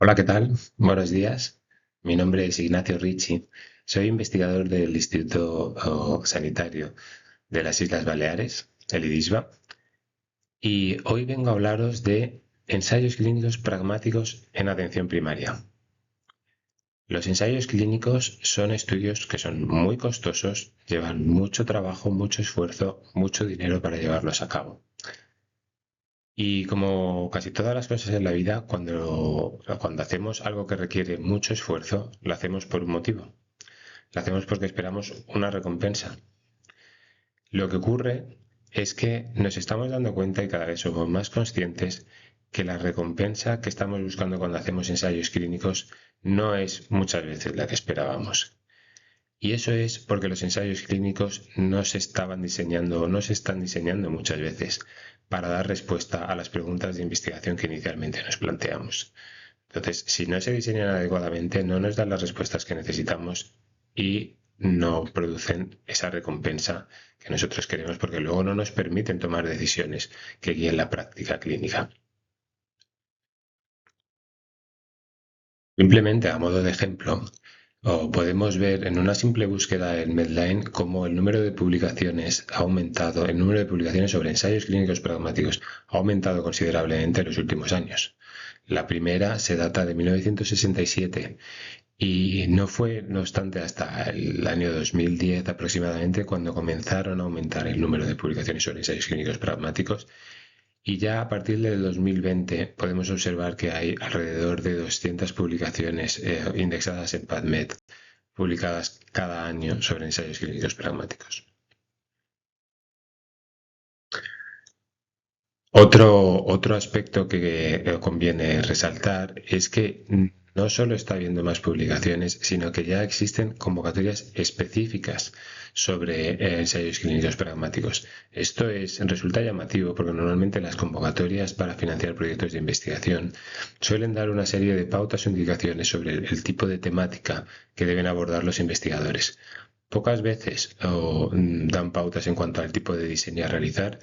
Hola, ¿qué tal? Buenos días. Mi nombre es Ignacio Ricci. Soy investigador del Instituto Sanitario de las Islas Baleares, el IDISBA, y hoy vengo a hablaros de ensayos clínicos pragmáticos en atención primaria. Los ensayos clínicos son estudios que son muy costosos, llevan mucho trabajo, mucho esfuerzo, mucho dinero para llevarlos a cabo. Y como casi todas las cosas en la vida, cuando hacemos algo que requiere mucho esfuerzo, lo hacemos por un motivo. Lo hacemos porque esperamos una recompensa. Lo que ocurre es que nos estamos dando cuenta y cada vez somos más conscientes que la recompensa que estamos buscando cuando hacemos ensayos clínicos no es muchas veces la que esperábamos. Y eso es porque los ensayos clínicos no se estaban diseñando o no se están diseñando muchas veces para dar respuesta a las preguntas de investigación que inicialmente nos planteamos. Entonces, si no se diseñan adecuadamente, no nos dan las respuestas que necesitamos y no producen esa recompensa que nosotros queremos porque luego no nos permiten tomar decisiones que guíen la práctica clínica. Simplemente a modo de ejemplo, o podemos ver en una simple búsqueda en Medline cómo el número de publicaciones ha aumentado, el número de publicaciones sobre ensayos clínicos pragmáticos ha aumentado considerablemente en los últimos años. La primera se data de 1967 y no fue, no obstante, hasta el año 2010 aproximadamente cuando comenzaron a aumentar el número de publicaciones sobre ensayos clínicos pragmáticos y ya a partir del 2020 podemos observar que hay alrededor de 200 publicaciones indexadas en PubMed, publicadas cada año sobre ensayos clínicos pragmáticos. Otro aspecto que conviene resaltar es que no solo está habiendo más publicaciones, sino que ya existen convocatorias específicas sobre ensayos clínicos pragmáticos. Resulta llamativo porque normalmente las convocatorias para financiar proyectos de investigación suelen dar una serie de pautas o indicaciones sobre el tipo de temática que deben abordar los investigadores. Pocas veces dan pautas en cuanto al tipo de diseño a realizar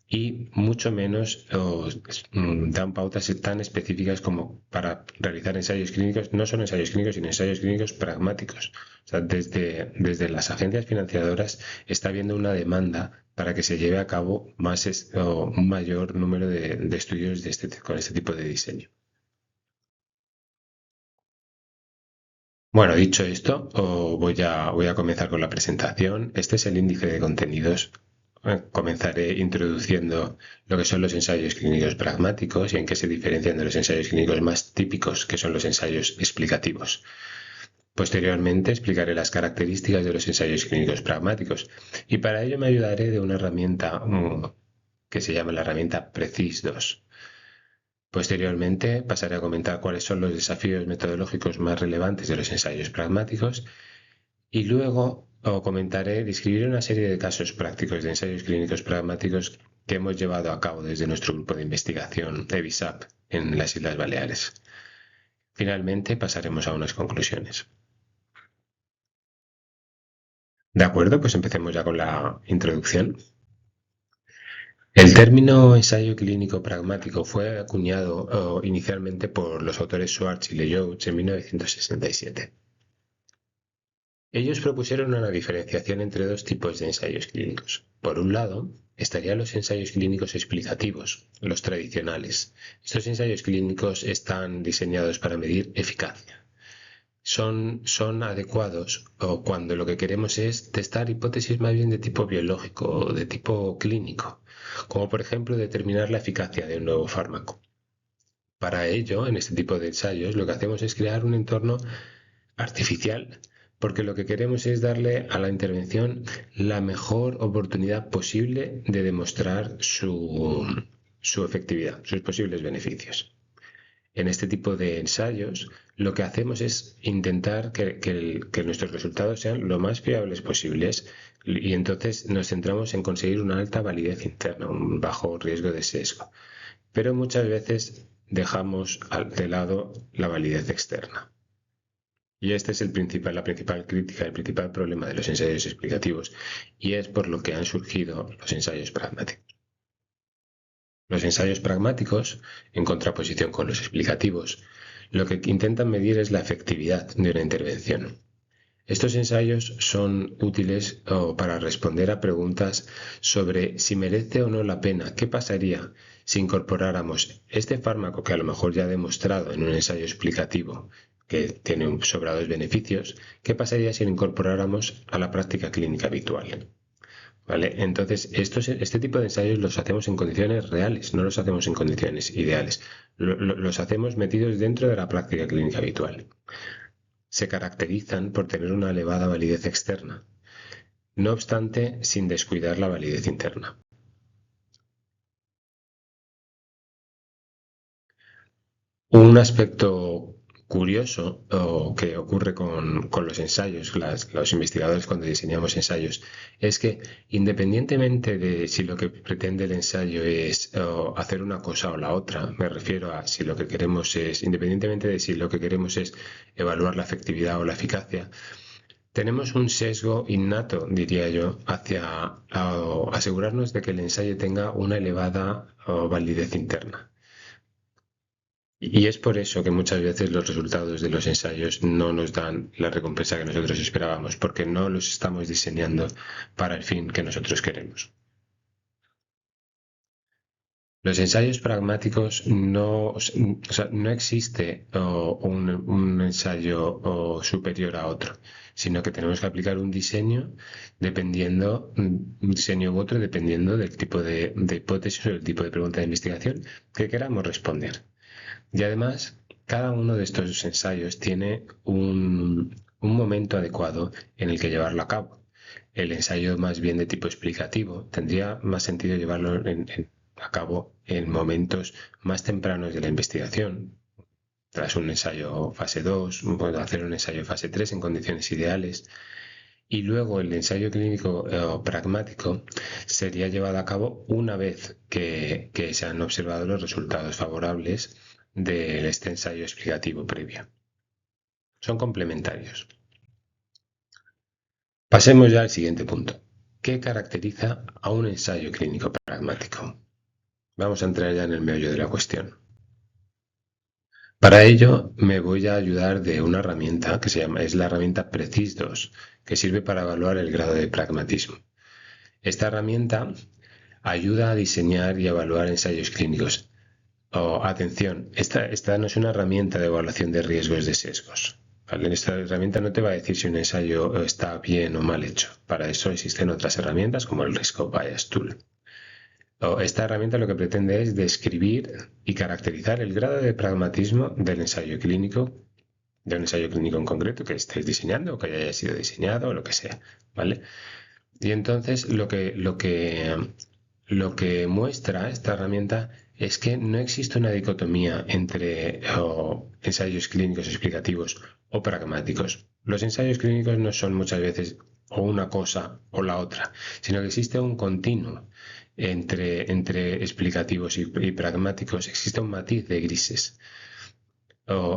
y mucho menos dan pautas tan específicas como para realizar ensayos clínicos, no solo ensayos clínicos, sino ensayos clínicos pragmáticos. O sea, desde las agencias financiadoras está habiendo una demanda para que se lleve a cabo un mayor número de estudios con este tipo de diseño. Bueno, dicho esto, voy a comenzar con la presentación. Este es el índice de contenidos. Comenzaré introduciendo lo que son los ensayos clínicos pragmáticos y en qué se diferencian de los ensayos clínicos más típicos, que son los ensayos explicativos. Posteriormente explicaré las características de los ensayos clínicos pragmáticos y para ello me ayudaré de una herramienta que se llama la herramienta Precis2. Posteriormente pasaré a comentar cuáles son los desafíos metodológicos más relevantes de los ensayos pragmáticos y luego describiré una serie de casos prácticos de ensayos clínicos pragmáticos que hemos llevado a cabo desde nuestro grupo de investigación EBISAP en las Islas Baleares. Finalmente pasaremos a unas conclusiones. De acuerdo, pues empecemos ya con la introducción. El término ensayo clínico pragmático fue acuñado inicialmente por los autores Schwartz y Lejoux en 1967. Ellos propusieron una diferenciación entre dos tipos de ensayos clínicos. Por un lado, estarían los ensayos clínicos explicativos, los tradicionales. Estos ensayos clínicos están diseñados para medir eficacia. Son adecuados o cuando lo que queremos es testar hipótesis más bien de tipo biológico o de tipo clínico, como por ejemplo determinar la eficacia de un nuevo fármaco. Para ello, en este tipo de ensayos, lo que hacemos es crear un entorno artificial, porque lo que queremos es darle a la intervención la mejor oportunidad posible de demostrar su efectividad, sus posibles beneficios. En este tipo de ensayos, lo que hacemos es intentar que nuestros resultados sean lo más fiables posibles y entonces nos centramos en conseguir una alta validez interna, un bajo riesgo de sesgo. Pero muchas veces dejamos de lado la validez externa. Y este es la principal crítica, el principal problema de los ensayos explicativos, y es por lo que han surgido los ensayos pragmáticos. Los ensayos pragmáticos, en contraposición con los explicativos, lo que intentan medir es la efectividad de una intervención. Estos ensayos son útiles para responder a preguntas sobre si merece o no la pena, qué pasaría si incorporáramos este fármaco que a lo mejor ya ha demostrado en un ensayo explicativo que tiene sobrados beneficios, qué pasaría si lo incorporáramos a la práctica clínica habitual. ¿Vale? Entonces, este tipo de ensayos los hacemos en condiciones reales, no los hacemos en condiciones ideales. Los hacemos metidos dentro de la práctica clínica habitual. Se caracterizan por tener una elevada validez externa, no obstante, sin descuidar la validez interna. Un aspecto curioso que ocurre con los ensayos, los investigadores cuando diseñamos ensayos, es que independientemente de si lo que pretende el ensayo es hacer una cosa o la otra, me refiero a si lo que queremos es, independientemente de si lo que queremos es evaluar la efectividad o la eficacia, tenemos un sesgo innato, diría yo, hacia asegurarnos de que el ensayo tenga una elevada validez interna. Y es por eso que muchas veces los resultados de los ensayos no nos dan la recompensa que nosotros esperábamos, porque no los estamos diseñando para el fin que nosotros queremos. Los ensayos pragmáticos no existe un ensayo superior a otro, sino que tenemos que aplicar un diseño un diseño u otro dependiendo del tipo de hipótesis o del tipo de pregunta de investigación que queramos responder. Y además, cada uno de estos ensayos tiene un momento adecuado en el que llevarlo a cabo. El ensayo más bien de tipo explicativo tendría más sentido llevarlo a cabo en momentos más tempranos de la investigación. Tras un ensayo fase 2, puedo hacer un ensayo fase 3 en condiciones ideales. Y luego el ensayo clínico pragmático sería llevado a cabo una vez que se han observado los resultados favorables de este ensayo explicativo previo. Son complementarios. Pasemos ya al siguiente punto. ¿Qué caracteriza a un ensayo clínico pragmático? Vamos a entrar ya en el meollo de la cuestión. Para ello me voy a ayudar de una herramienta que es la herramienta PRECIS2, que sirve para evaluar el grado de pragmatismo. Esta herramienta ayuda a diseñar y evaluar ensayos clínicos. Atención, esta no es una herramienta de evaluación de riesgos de sesgos. ¿Vale? Esta herramienta no te va a decir si un ensayo está bien o mal hecho. Para eso existen otras herramientas como el Risk of Bias Tool. Esta herramienta lo que pretende es describir y caracterizar el grado de pragmatismo del ensayo clínico, de un ensayo clínico en concreto que estés diseñando o que haya sido diseñado o lo que sea, ¿vale? Y entonces lo que muestra esta herramienta es que no existe una dicotomía entre ensayos clínicos explicativos o pragmáticos. Los ensayos clínicos no son muchas veces o una cosa o la otra, sino que existe un continuo entre explicativos y pragmáticos. Existe un matiz de grises.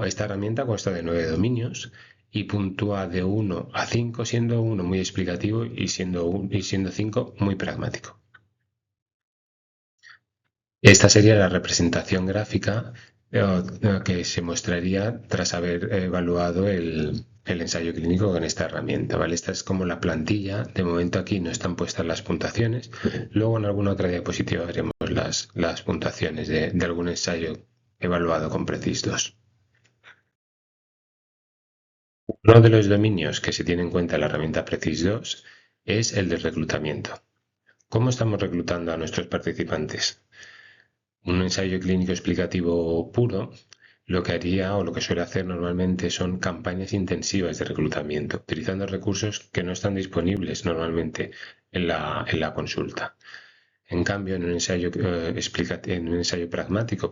Esta herramienta consta de 9 dominios y puntúa de 1 a 5, siendo 1 muy explicativo y siendo 5 muy pragmático. Esta sería la representación gráfica que se mostraría tras haber evaluado el ensayo clínico con esta herramienta, ¿vale? Esta es como la plantilla. De momento aquí no están puestas las puntuaciones. Luego en alguna otra diapositiva veremos las puntuaciones de algún ensayo evaluado con PRECIS2. Uno de los dominios que se tiene en cuenta en la herramienta PRECIS2 es el de reclutamiento. ¿Cómo estamos reclutando a nuestros participantes? Un ensayo clínico explicativo puro lo que haría o lo que suele hacer normalmente son campañas intensivas de reclutamiento, utilizando recursos que no están disponibles normalmente en la consulta. En cambio, en un ensayo, pragmático,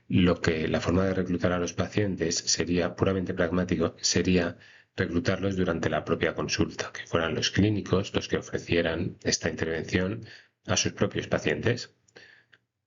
la forma de reclutar a los pacientes sería puramente pragmático, sería reclutarlos durante la propia consulta, que fueran los clínicos los que ofrecieran esta intervención a sus propios pacientes.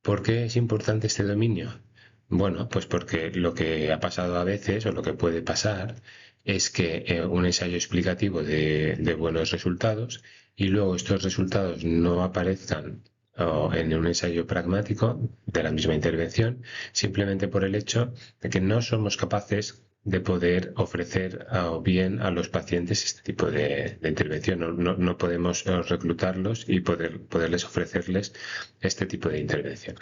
¿Por qué es importante este dominio? Bueno, pues porque lo que ha pasado a veces o lo que puede pasar es que un ensayo explicativo de buenos resultados y luego estos resultados no aparezcan o en un ensayo pragmático de la misma intervención, simplemente por el hecho de que no somos capaces de poder ofrecer bien a los pacientes este tipo de intervención. No podemos reclutarlos y poderles ofrecerles este tipo de intervención.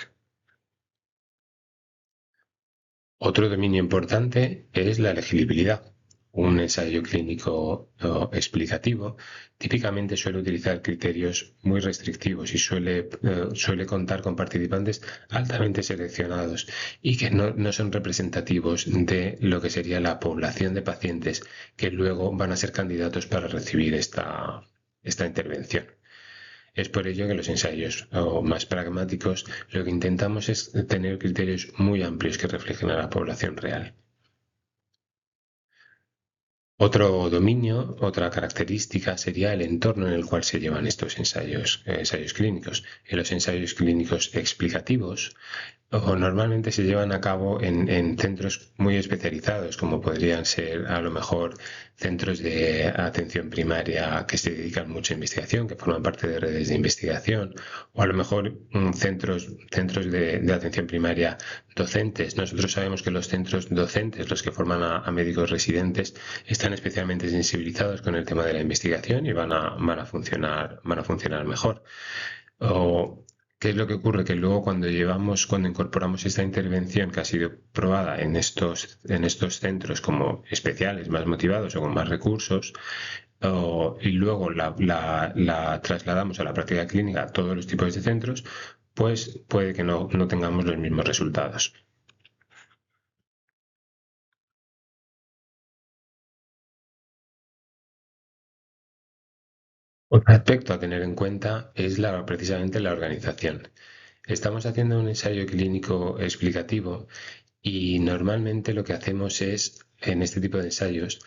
Otro dominio importante es la elegibilidad. Un ensayo clínico explicativo típicamente suele utilizar criterios muy restrictivos y suele contar con participantes altamente seleccionados y que no son representativos de lo que sería la población de pacientes que luego van a ser candidatos para recibir esta intervención. Es por ello que los ensayos más pragmáticos lo que intentamos es tener criterios muy amplios que reflejen a la población real. Otro dominio, otra característica sería el entorno en el cual se llevan estos ensayos clínicos. En los ensayos clínicos explicativos, normalmente se llevan a cabo en centros muy especializados, como podrían ser a lo mejor centros de atención primaria que se dedican mucho a investigación, que forman parte de redes de investigación, o a lo mejor centros de atención primaria docentes. Nosotros sabemos que los centros docentes, los que forman a médicos residentes, están especialmente sensibilizados con el tema de la investigación y van a funcionar mejor. O, ¿qué es lo que ocurre? Que luego cuando incorporamos esta intervención que ha sido probada en estos centros como especiales, más motivados o con más recursos, y luego la trasladamos a la práctica clínica a todos los tipos de centros, pues puede que no tengamos los mismos resultados. Otro aspecto a tener en cuenta es precisamente la organización. Estamos haciendo un ensayo clínico explicativo y normalmente lo que hacemos es, en este tipo de ensayos,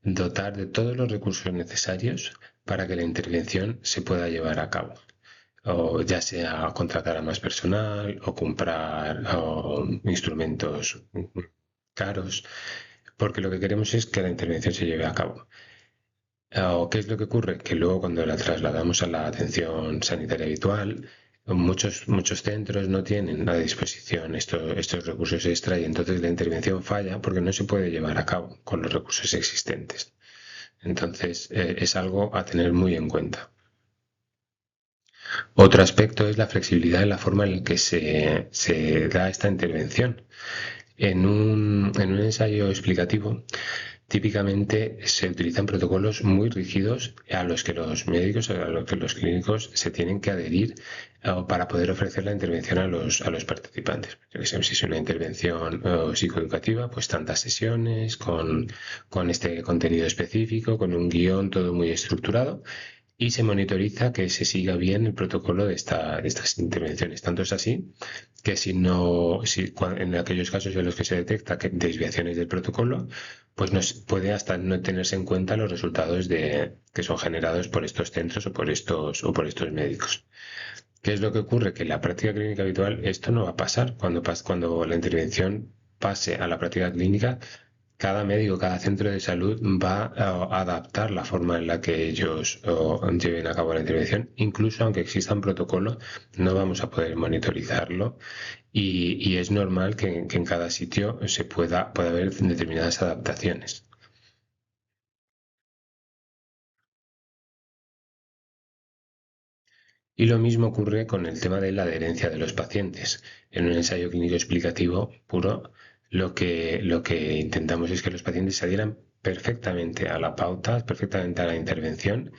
dotar de todos los recursos necesarios para que la intervención se pueda llevar a cabo. O ya sea contratar a más personal o comprar instrumentos caros, porque lo que queremos es que la intervención se lleve a cabo. ¿O qué es lo que ocurre? Que luego cuando la trasladamos a la atención sanitaria habitual, muchos centros no tienen a disposición estos recursos extra y entonces la intervención falla porque no se puede llevar a cabo con los recursos existentes. Entonces, es algo a tener muy en cuenta. Otro aspecto es la flexibilidad en la forma en la que se da esta intervención. En un ensayo explicativo, típicamente se utilizan protocolos muy rígidos a los que los médicos, a los que los clínicos se tienen que adherir para poder ofrecer la intervención a los participantes. Yo que sé, si es una intervención psicoeducativa, pues tantas sesiones con este contenido específico, con un guión todo muy estructurado y se monitoriza que se siga bien el protocolo de estas intervenciones. Tanto es así que en aquellos casos en los que se detecta desviaciones del protocolo, pues puede hasta no tenerse en cuenta los resultados que son generados por estos centros o por estos médicos. ¿Qué es lo que ocurre? Que en la práctica clínica habitual esto no va a pasar. Cuando la intervención pase a la práctica clínica, cada médico, cada centro de salud va a adaptar la forma en la que ellos lleven a cabo la intervención. Incluso aunque exista un protocolo, no vamos a poder monitorizarlo y es normal que en cada sitio pueda haber determinadas adaptaciones. Y lo mismo ocurre con el tema de la adherencia de los pacientes. En un ensayo clínico explicativo puro, lo que intentamos es que los pacientes se adhieran perfectamente a la pauta, perfectamente a la intervención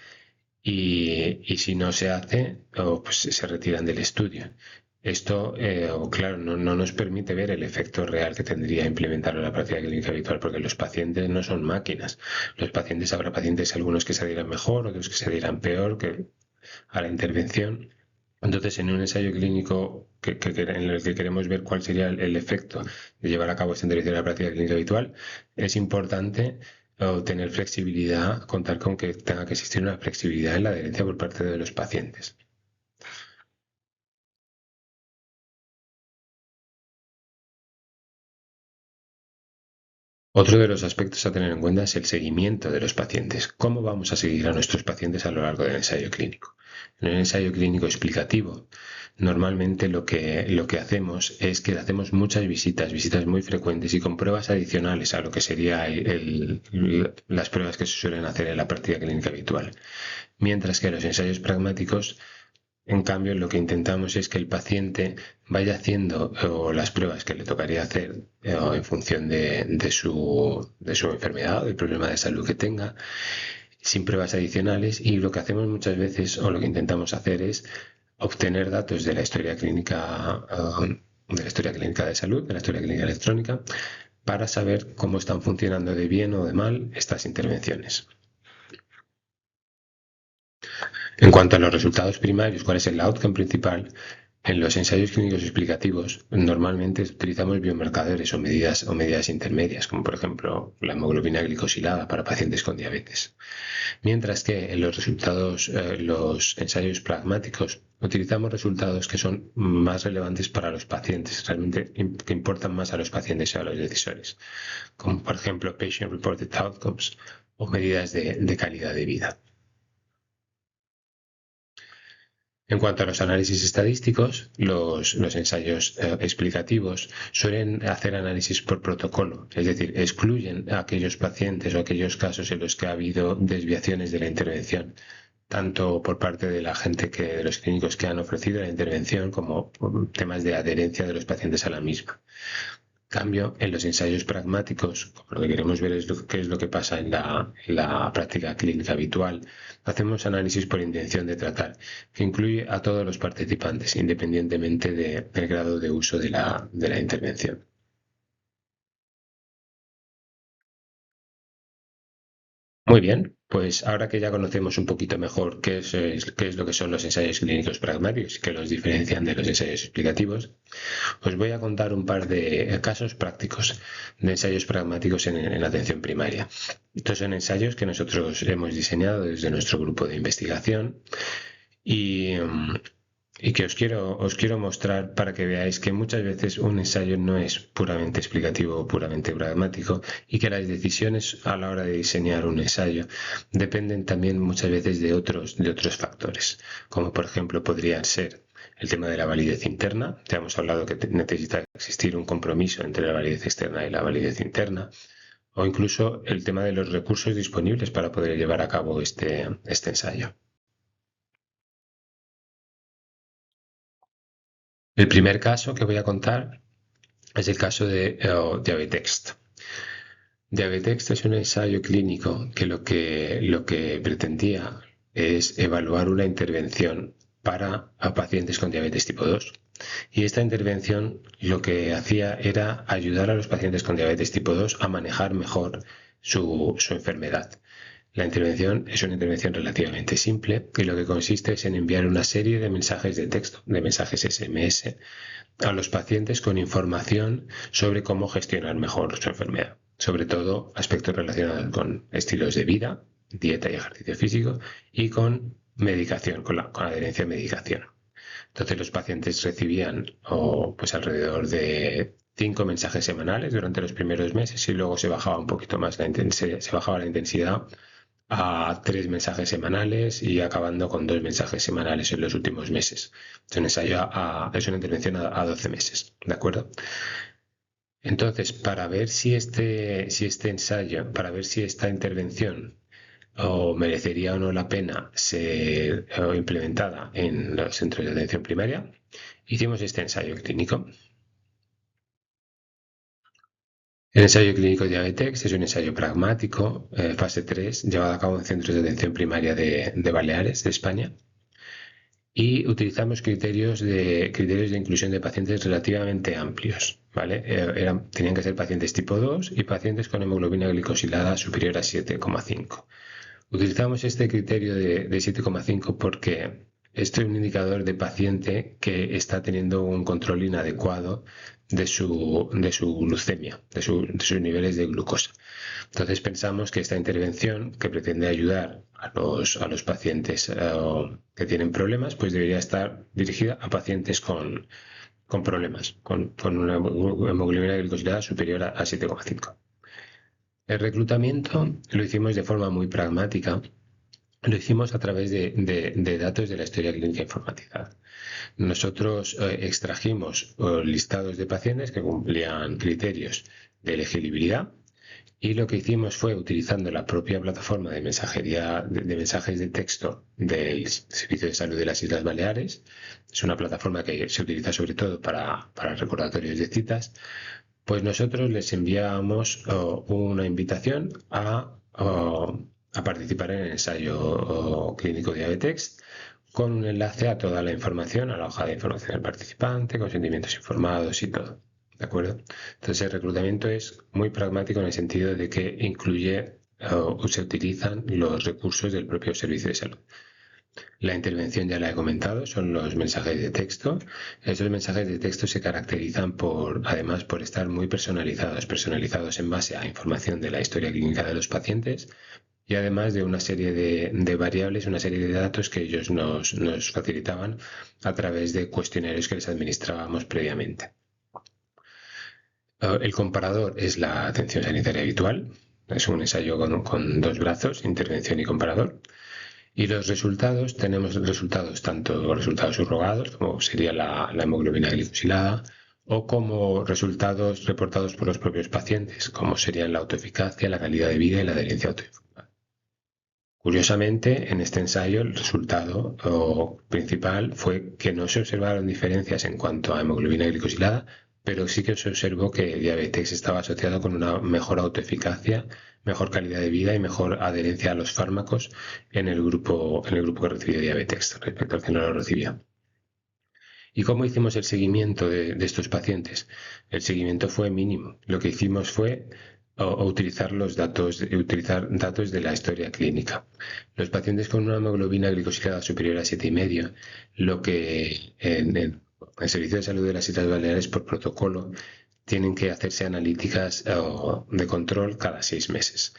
y si no se hace, pues se retiran del estudio. Esto, claro, no nos permite ver el efecto real que tendría implementarlo en la práctica clínica habitual, porque los pacientes no son máquinas. Los pacientes, habrá pacientes, algunos que se adhieran mejor, otros que se adhieran peor a la intervención. Entonces, en un ensayo clínico en el que queremos ver cuál sería el efecto de llevar a cabo esta intervención en la práctica clínica habitual, es importante tener flexibilidad, contar con que tenga que existir una flexibilidad en la adherencia por parte de los pacientes. Otro de los aspectos a tener en cuenta es el seguimiento de los pacientes. ¿Cómo vamos a seguir a nuestros pacientes a lo largo del ensayo clínico? En el ensayo clínico explicativo, normalmente lo que hacemos es que hacemos muchas visitas muy frecuentes y con pruebas adicionales a lo que sería las pruebas que se suelen hacer en la práctica clínica habitual. Mientras que los ensayos pragmáticos, en cambio, lo que intentamos es que el paciente vaya haciendo las pruebas que le tocaría hacer en función de su enfermedad o del problema de salud que tenga, sin pruebas adicionales. Y lo que hacemos muchas veces, o lo que intentamos hacer, es obtener datos de la historia clínica, de salud, de la historia clínica electrónica, para saber cómo están funcionando de bien o de mal estas intervenciones. En cuanto a los resultados primarios, ¿cuál es el outcome principal? En los ensayos clínicos explicativos, normalmente utilizamos biomarcadores o medidas intermedias, como por ejemplo la hemoglobina glicosilada para pacientes con diabetes. Mientras que en los ensayos pragmáticos, utilizamos resultados que son más relevantes para los pacientes, realmente que importan más a los pacientes y a los decisores, como por ejemplo Patient Reported Outcomes o medidas de calidad de vida. En cuanto a los análisis estadísticos, los ensayos explicativos suelen hacer análisis por protocolo, es decir, excluyen a aquellos pacientes o aquellos casos en los que ha habido desviaciones de la intervención, tanto por parte de la gente de los clínicos que han ofrecido la intervención, como por temas de adherencia de los pacientes a la misma. Cambio, en los ensayos pragmáticos, como lo que queremos ver es qué es lo que pasa en la práctica clínica habitual, hacemos análisis por intención de tratar, que incluye a todos los participantes, independientemente del grado de uso de la intervención. Muy bien, pues ahora que ya conocemos un poquito mejor qué es lo que son los ensayos clínicos pragmáticos y que los diferencian de los ensayos explicativos, os voy a contar un par de casos prácticos de ensayos pragmáticos en atención primaria. Estos son ensayos que nosotros hemos diseñado desde nuestro grupo de investigación y, y que os quiero mostrar para que veáis que muchas veces un ensayo no es puramente explicativo o puramente pragmático y que las decisiones a la hora de diseñar un ensayo dependen también muchas veces de otros factores, como por ejemplo podrían ser el tema de la validez interna. Ya hemos hablado que necesita existir un compromiso entre la validez externa y la validez interna, o incluso el tema de los recursos disponibles para poder llevar a cabo este ensayo. El primer caso que voy a contar es el caso de Diabetext. Diabetext es un ensayo clínico que lo que pretendía es evaluar una intervención para pacientes con diabetes tipo 2. Y esta intervención lo que hacía era ayudar a los pacientes con diabetes tipo 2 a manejar mejor su enfermedad. La intervención es una intervención relativamente simple y lo que consiste es en enviar una serie de mensajes de texto, de mensajes SMS, a los pacientes con información sobre cómo gestionar mejor su enfermedad, sobre todo aspectos relacionados con estilos de vida, dieta y ejercicio físico, y con medicación, con la adherencia a medicación. Entonces los pacientes recibían pues alrededor de 5 mensajes semanales durante los primeros meses y luego se bajaba un poquito más se bajaba la intensidad a 3 mensajes semanales y acabando con 2 mensajes semanales en los últimos meses. Es un ensayo es una intervención a 12 meses, ¿de acuerdo? Entonces, para ver si este ensayo, para ver si esta intervención merecería o no la pena ser implementada en los centros de atención primaria, hicimos este ensayo clínico. El ensayo clínico de Diabetes es un ensayo pragmático, fase 3, llevado a cabo en centros de atención primaria de Baleares, de España, y utilizamos criterios de inclusión de pacientes relativamente amplios, ¿vale? Tenían que ser pacientes tipo 2 y pacientes con hemoglobina glicosilada superior a 7,5. Utilizamos este criterio de 7,5 porque este es un indicador de paciente que está teniendo un control inadecuado de su glucemia, de sus niveles de glucosa. Entonces pensamos que esta intervención, que pretende ayudar a los pacientes que tienen problemas, pues debería estar dirigida a pacientes con problemas, con una hemoglobina glicosilada superior a 7,5. El reclutamiento lo hicimos de forma muy pragmática. Lo hicimos a través de datos de la historia clínica informatizada. Nosotros extrajimos listados de pacientes que cumplían criterios de elegibilidad y lo que hicimos fue, utilizando la propia plataforma de mensajería de mensajes de texto del Servicio de Salud de las Islas Baleares. Es una plataforma que se utiliza sobre todo para recordatorios de citas. Pues nosotros les enviábamos una invitación a participar en el ensayo clínico Diabetes, con un enlace a toda la información, a la hoja de información del participante, consentimientos informados y todo. ¿De acuerdo? Entonces el reclutamiento es muy pragmático en el sentido de que incluye o se utilizan los recursos del propio servicio de salud. La intervención ya la he comentado, son los mensajes de texto. Estos mensajes de texto se caracterizan además por estar muy personalizados en base a información de la historia clínica de los pacientes y además de una serie de variables, una serie de datos que ellos nos facilitaban a través de cuestionarios que les administrábamos previamente. El comparador es la atención sanitaria habitual. Es un ensayo con dos brazos, intervención y comparador. Y los resultados, tenemos resultados tanto resultados subrogados, como sería la hemoglobina glicosilada, o como resultados reportados por los propios pacientes, como serían la autoeficacia, la calidad de vida y la adherencia autoinformada. Curiosamente, en este ensayo el resultado principal fue que no se observaron diferencias en cuanto a hemoglobina glicosilada, pero sí que se observó que el diabetes estaba asociado con una mejor autoeficacia, mejor calidad de vida y mejor adherencia a los fármacos en el grupo que recibió diabetes respecto al que no lo recibía. ¿Y cómo hicimos el seguimiento de estos pacientes? El seguimiento fue mínimo. Lo que hicimos fue utilizar utilizar datos de la historia clínica. Los pacientes con una hemoglobina glicosilada superior a 7,5, lo que en el Servicio de Salud de las Islas Baleares, por protocolo, tienen que hacerse analíticas de control cada 6 meses.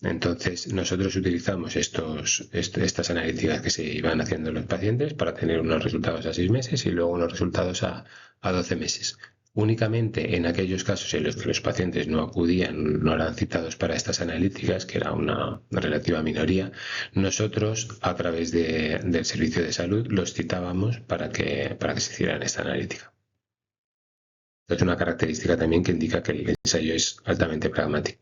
Entonces, nosotros utilizamos estas analíticas que se iban haciendo en los pacientes para tener unos resultados a 6 meses y luego unos resultados a 12 meses. Únicamente en aquellos casos en los que los pacientes no acudían, no eran citados para estas analíticas, que era una relativa minoría, nosotros a través del servicio de salud los citábamos para que se hicieran esta analítica. Es una característica también que indica que el ensayo es altamente pragmático.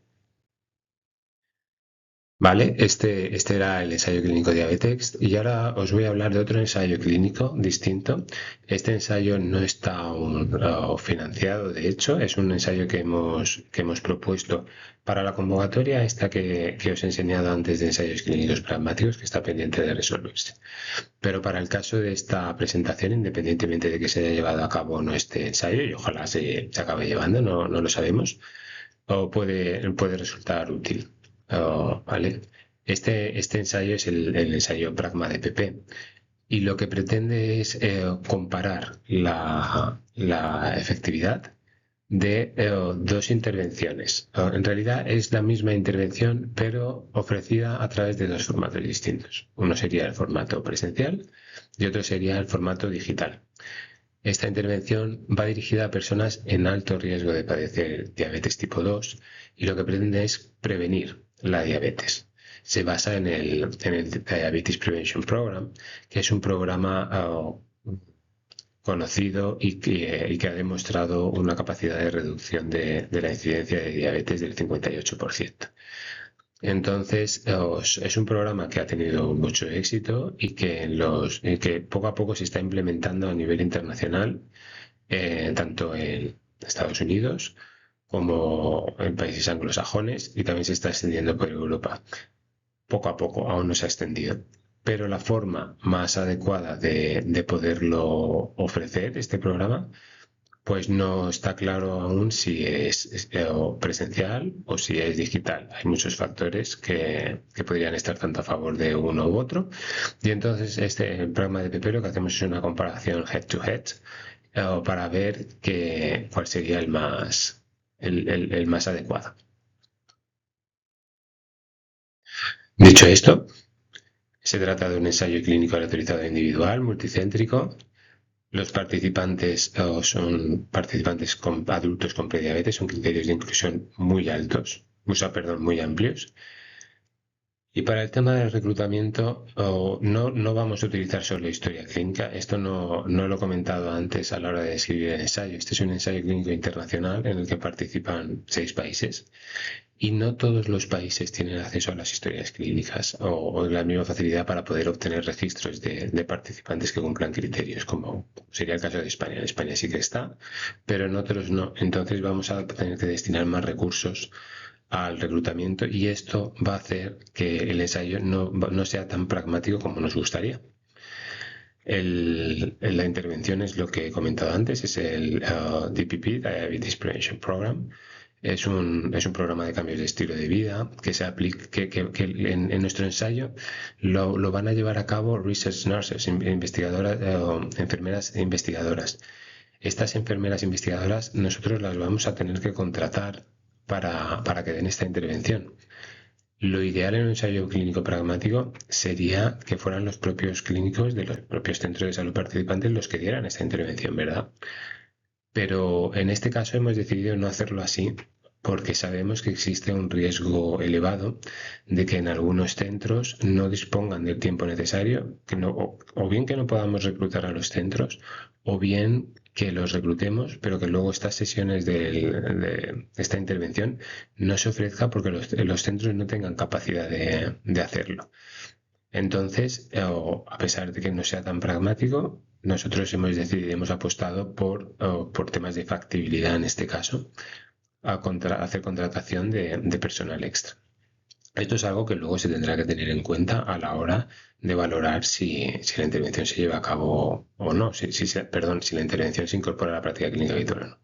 Vale, este era el ensayo clínico Diabetes y ahora os voy a hablar de otro ensayo clínico distinto. Este ensayo no está aún financiado, de hecho, es un ensayo que hemos propuesto para la convocatoria esta que os he enseñado antes de ensayos clínicos pragmáticos, que está pendiente de resolverse. Pero para el caso de esta presentación, independientemente de que se haya llevado a cabo o no este ensayo, y ojalá se acabe llevando, no lo sabemos, o puede resultar útil. ¿Vale? Este ensayo es el ensayo Pragma de PP y lo que pretende es comparar la efectividad de dos intervenciones. En realidad es la misma intervención, pero ofrecida a través de dos formatos distintos. Uno sería el formato presencial y otro sería el formato digital. Esta intervención va dirigida a personas en alto riesgo de padecer diabetes tipo 2 y lo que pretende es prevenir la diabetes. Se basa en el Diabetes Prevention Program, que es un programa conocido y que ha demostrado una capacidad de reducción de la incidencia de diabetes del 58%. Entonces, es un programa que ha tenido mucho éxito y que poco a poco se está implementando a nivel internacional, tanto en Estados Unidos como en países anglosajones y también se está extendiendo por Europa. Poco a poco, aún no se ha extendido. Pero la forma más adecuada de poderlo ofrecer, este programa, pues no está claro aún si es presencial o si es digital. Hay muchos factores que podrían estar tanto a favor de uno u otro. Y entonces este programa de PP lo que hacemos es una comparación head to head para ver cuál sería el más adecuado. Dicho esto, se trata de un ensayo clínico aleatorizado individual, multicéntrico. Los participantes son participantes adultos con prediabetes, son criterios de inclusión muy altos, muy amplios. Y para el tema del reclutamiento, no vamos a utilizar solo historia clínica. Esto no lo he comentado antes a la hora de escribir el ensayo. Este es un ensayo clínico internacional en el que participan 6 países. Y no todos los países tienen acceso a las historias clínicas o la misma facilidad para poder obtener registros de participantes que cumplan criterios, como sería el caso de España. En España sí que está, pero en otros no. Entonces vamos a tener que destinar más recursos al reclutamiento y esto va a hacer que el ensayo no sea tan pragmático como nos gustaría. La intervención es lo que he comentado antes, es el DPP, Diabetes Prevention Program. Es un programa de cambios de estilo de vida que se aplica, que en nuestro ensayo lo van a llevar a cabo research nurses, investigadoras, enfermeras e investigadoras. Estas enfermeras investigadoras nosotros las vamos a tener que contratar para que den esta intervención. Lo ideal en un ensayo clínico pragmático sería que fueran los propios clínicos de los propios centros de salud participantes los que dieran esta intervención, ¿verdad? Pero en este caso hemos decidido no hacerlo así porque sabemos que existe un riesgo elevado de que en algunos centros no dispongan del tiempo necesario, o bien que no podamos reclutar a los centros, o bien que los reclutemos, pero que luego estas sesiones de esta intervención no se ofrezca porque los centros no tengan capacidad de hacerlo. Entonces, a pesar de que no sea tan pragmático, nosotros hemos apostado por temas de factibilidad en este caso, hacer contratación de personal extra. Esto es algo que luego se tendrá que tener en cuenta a la hora de valorar si la intervención se lleva a cabo o no, si la intervención se incorpora a la práctica clínica habitual o no.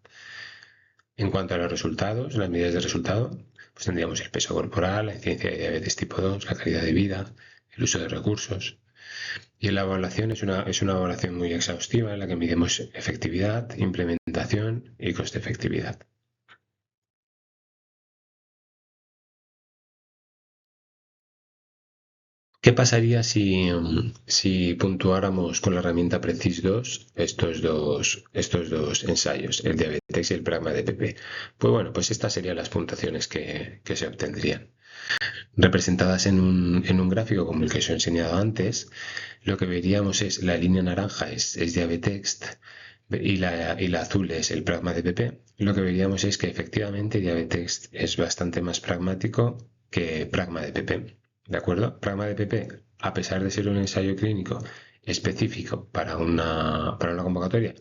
En cuanto a los resultados, las medidas de resultado, pues tendríamos el peso corporal, la incidencia de diabetes tipo 2, la calidad de vida, el uso de recursos. Y la evaluación es una evaluación muy exhaustiva en la que midimos efectividad, implementación y coste-efectividad. ¿Qué pasaría si puntuáramos con la herramienta Precis2 estos dos ensayos, el Diabetes y el Pragma de PP? Pues bueno, pues estas serían las puntuaciones que se obtendrían. Representadas en un gráfico como el que os he enseñado antes, lo que veríamos es la línea naranja es Diabetext y la azul es el Pragma de PP. Lo que veríamos es que efectivamente Diabetext es bastante más pragmático que Pragma de PP. ¿De acuerdo? Pragma de PP, a pesar de ser un ensayo clínico específico para una convocatoria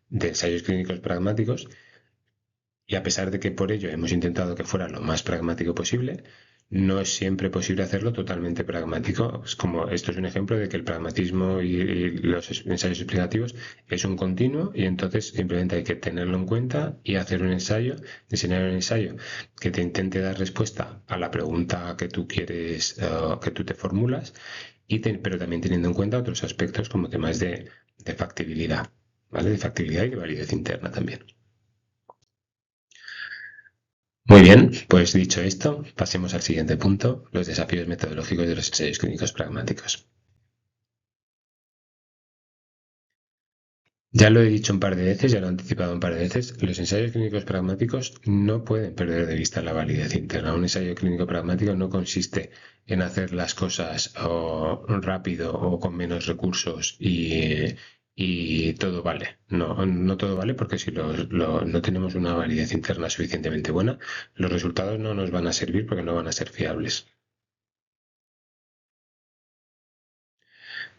de ensayos clínicos pragmáticos, y a pesar de que por ello hemos intentado que fuera lo más pragmático posible, no es siempre posible hacerlo totalmente pragmático. Esto es un ejemplo de que el pragmatismo y los ensayos explicativos es un continuo y entonces simplemente hay que tenerlo en cuenta y hacer un ensayo, diseñar un ensayo que te intente dar respuesta a la pregunta que tú quieres, que tú te formulas, pero también teniendo en cuenta otros aspectos como temas de factibilidad, ¿vale? De factibilidad y de validez interna también. Muy bien, pues dicho esto, pasemos al siguiente punto, los desafíos metodológicos de los ensayos clínicos pragmáticos. Ya lo he dicho un par de veces, ya lo he anticipado un par de veces, los ensayos clínicos pragmáticos no pueden perder de vista la validez interna. Un ensayo clínico pragmático no consiste en hacer las cosas rápido o con menos recursos y todo vale. No, no todo vale porque si no tenemos una validez interna suficientemente buena, los resultados no nos van a servir porque no van a ser fiables.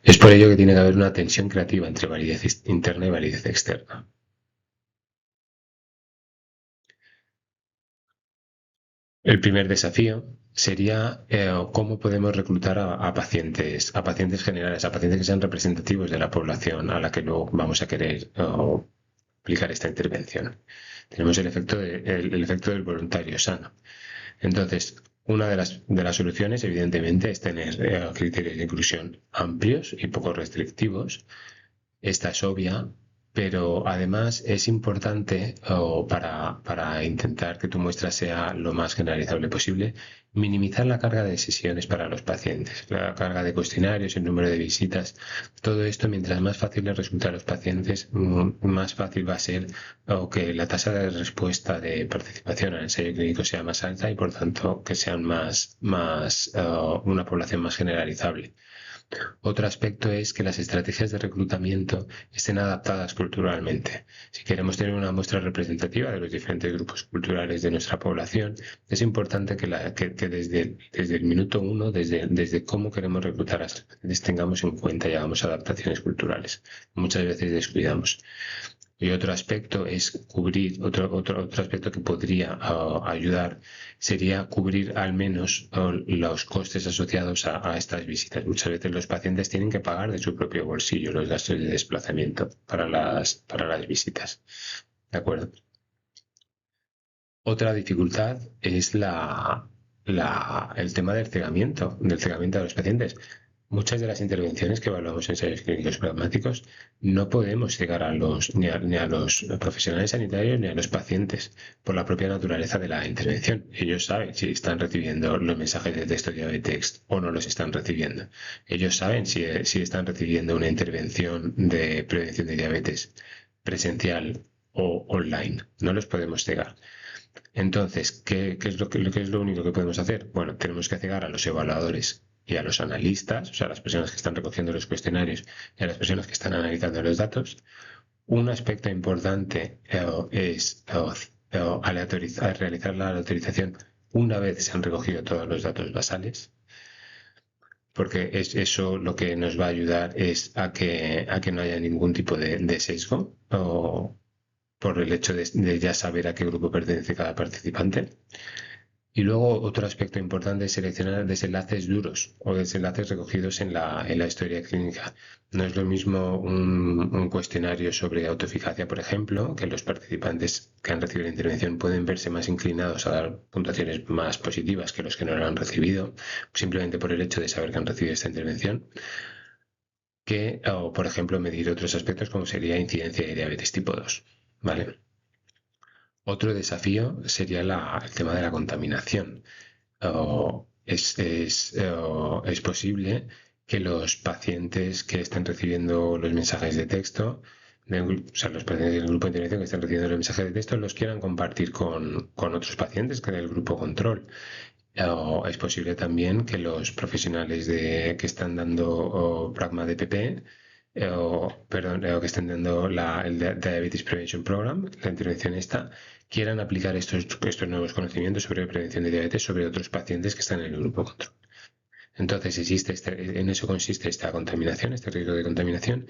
Es por ello que tiene que haber una tensión creativa entre validez interna y validez externa. El primer desafío sería cómo podemos reclutar a pacientes generales, a pacientes que sean representativos de la población a la que luego vamos a querer aplicar esta intervención. Tenemos el efecto del voluntario sano. Entonces, una de las soluciones, evidentemente, es tener criterios de inclusión amplios y poco restrictivos. Esta es obvia, Pero además es importante, para intentar que tu muestra sea lo más generalizable posible, minimizar la carga de sesiones para los pacientes, la carga de cuestionarios, el número de visitas. Todo esto, mientras más fácil les resulta a los pacientes, más fácil va a ser o que la tasa de respuesta de participación al ensayo clínico sea más alta y por tanto que sean una población más generalizable. Otro aspecto es que las estrategias de reclutamiento estén adaptadas culturalmente. Si queremos tener una muestra representativa de los diferentes grupos culturales de nuestra población, es importante que desde el minuto uno, desde cómo queremos reclutar a los pacientes, tengamos en cuenta y hagamos adaptaciones culturales. Muchas veces descuidamos. Y otro aspecto es cubrir, otro aspecto que podría ayudar sería cubrir al menos los costes asociados a estas visitas. Muchas veces los pacientes tienen que pagar de su propio bolsillo los gastos de desplazamiento para las visitas. ¿De acuerdo? Otra dificultad es el tema del cegamiento de los pacientes. Muchas de las intervenciones que evaluamos en ensayos clínicos pragmáticos no podemos cegar ni a los profesionales sanitarios ni a los pacientes por la propia naturaleza de la intervención. Ellos saben si están recibiendo los mensajes de texto de text o no los están recibiendo. Ellos saben si están recibiendo una intervención de prevención de diabetes presencial o online. No los podemos cegar. Entonces, ¿qué es lo único que podemos hacer? Bueno, tenemos que cegar a los evaluadores y a los analistas, o sea, a las personas que están recogiendo los cuestionarios y a las personas que están analizando los datos. Un aspecto importante es realizar la aleatorización una vez se han recogido todos los datos basales, porque eso lo que nos va a ayudar es a que no haya ningún tipo de sesgo o por el hecho de ya saber a qué grupo pertenece cada participante. Y luego otro aspecto importante es seleccionar desenlaces duros o desenlaces recogidos en la historia clínica. No es lo mismo un cuestionario sobre autoeficacia, por ejemplo, que los participantes que han recibido la intervención pueden verse más inclinados a dar puntuaciones más positivas que los que no lo han recibido, simplemente por el hecho de saber que han recibido esta intervención, o por ejemplo, medir otros aspectos como sería incidencia de diabetes tipo 2. ¿Vale? Otro desafío sería el tema de la contaminación. Es posible que los pacientes que estén recibiendo los mensajes de texto, o sea, los pacientes del grupo de intervención que estén recibiendo los mensajes de texto, los quieran compartir con otros pacientes que del grupo control. Es posible también que los profesionales que están dando Pragma DPP, perdón, que estén dando el Diabetes Prevention Program, la intervención esta, quieran aplicar estos nuevos conocimientos sobre prevención de diabetes sobre otros pacientes que están en el grupo control. Entonces, en eso consiste esta contaminación, este riesgo de contaminación,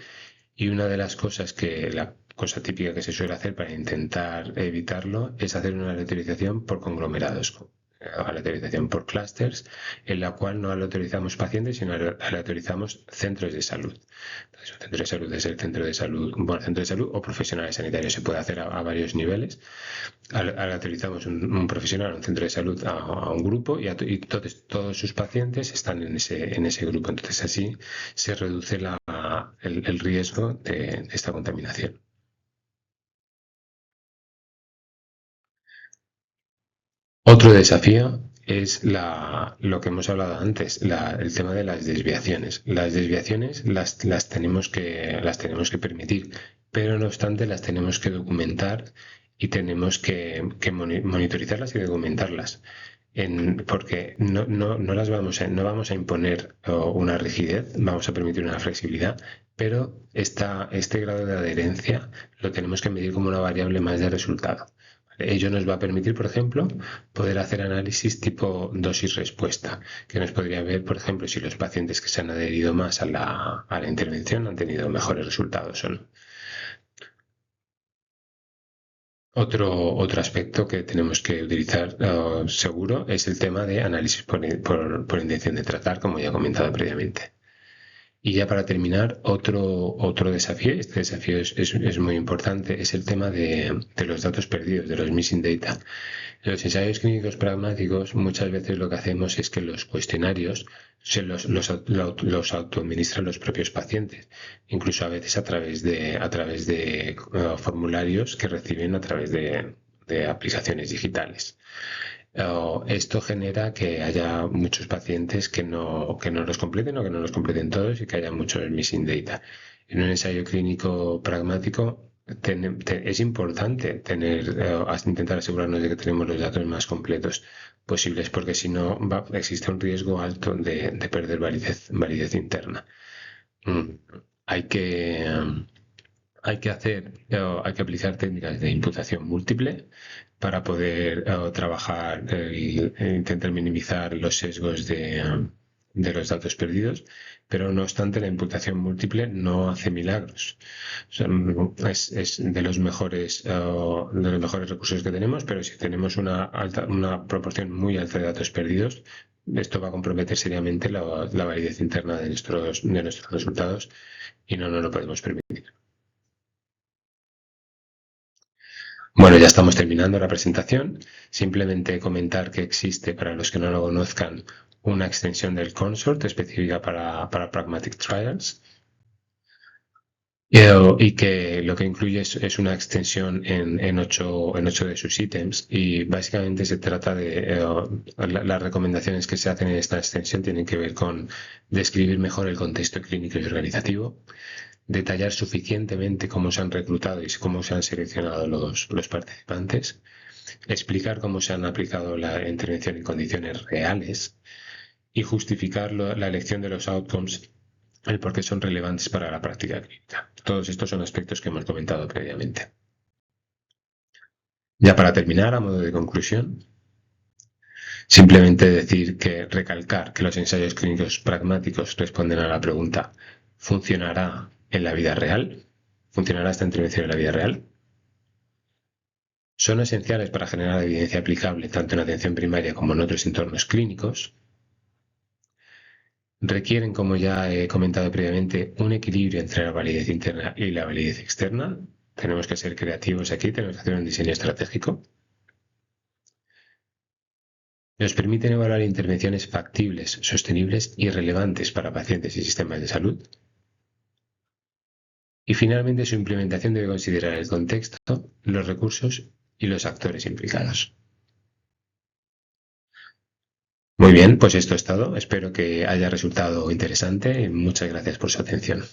y una de las cosas la cosa típica que se suele hacer para intentar evitarlo es hacer una aleatorización por conglomerados, aleatorización por clústeres, en la cual no aleatorizamos pacientes, sino aleatorizamos centros de salud. Entonces, un centro de salud es el centro de salud, bueno, centro de salud o profesionales sanitarios, se puede hacer a varios niveles. Aleatorizamos un profesional, un centro de salud a un grupo y todos sus pacientes están en ese grupo. Entonces, así se reduce el riesgo de esta contaminación. Otro desafío es lo que hemos hablado antes, el tema de las desviaciones. Las desviaciones las tenemos que permitir, pero no obstante las tenemos que documentar y tenemos que monitorizarlas y documentarlas. Porque no vamos a imponer una rigidez, vamos a permitir una flexibilidad, pero este grado de adherencia lo tenemos que medir como una variable más de resultado. Ello nos va a permitir, por ejemplo, poder hacer análisis tipo dosis-respuesta, que nos podría ver, por ejemplo, si los pacientes que se han adherido más a la intervención han tenido mejores resultados o no. Otro aspecto que tenemos que utilizar seguro es el tema de análisis por intención de tratar, como ya he comentado previamente. Y ya para terminar, otro desafío, este desafío es muy importante, es el tema de los datos perdidos, de los missing data. En los ensayos clínicos pragmáticos muchas veces lo que hacemos es que los cuestionarios los autoadministran los propios pacientes, incluso a veces a través de formularios que reciben a través de aplicaciones digitales. Esto genera que haya muchos pacientes que no los completen o que no los completen todos y que haya muchos missing data. En un ensayo clínico pragmático es importante intentar asegurarnos de que tenemos los datos más completos posibles, porque si no existe un riesgo alto de perder validez interna. Mm, Hay que, hay que aplicar técnicas de imputación múltiple para poder trabajar e intentar minimizar los sesgos de los datos perdidos, pero no obstante la imputación múltiple no hace milagros. O sea, es de los mejores recursos que tenemos, pero si tenemos una proporción muy alta de datos perdidos, esto va a comprometer seriamente la validez interna de nuestros resultados y no nos lo podemos permitir. Bueno, ya estamos terminando la presentación. Simplemente comentar que existe, para los que no lo conozcan, una extensión del consort específica para Pragmatic Trials y que lo que incluye es una extensión en ocho de sus ítems y básicamente se trata las recomendaciones que se hacen en esta extensión tienen que ver con describir mejor el contexto clínico y organizativo, detallar suficientemente cómo se han reclutado y cómo se han seleccionado los participantes, explicar cómo se han aplicado la intervención en condiciones reales y justificar la elección de los outcomes, el por qué son relevantes para la práctica clínica. Todos estos son aspectos que hemos comentado previamente. Ya para terminar, a modo de conclusión, simplemente recalcar que los ensayos clínicos pragmáticos responden a la pregunta: ¿funcionará en la vida real? ¿Funcionará esta intervención en la vida real? Son esenciales para generar evidencia aplicable tanto en atención primaria como en otros entornos clínicos. Requieren, como ya he comentado previamente, un equilibrio entre la validez interna y la validez externa. Tenemos que ser creativos aquí, tenemos que hacer un diseño estratégico. Nos permiten evaluar intervenciones factibles, sostenibles y relevantes para pacientes y sistemas de salud. Y finalmente, su implementación debe considerar el contexto, los recursos y los actores implicados. Muy bien, pues esto es todo. Espero que haya resultado interesante y muchas gracias por su atención.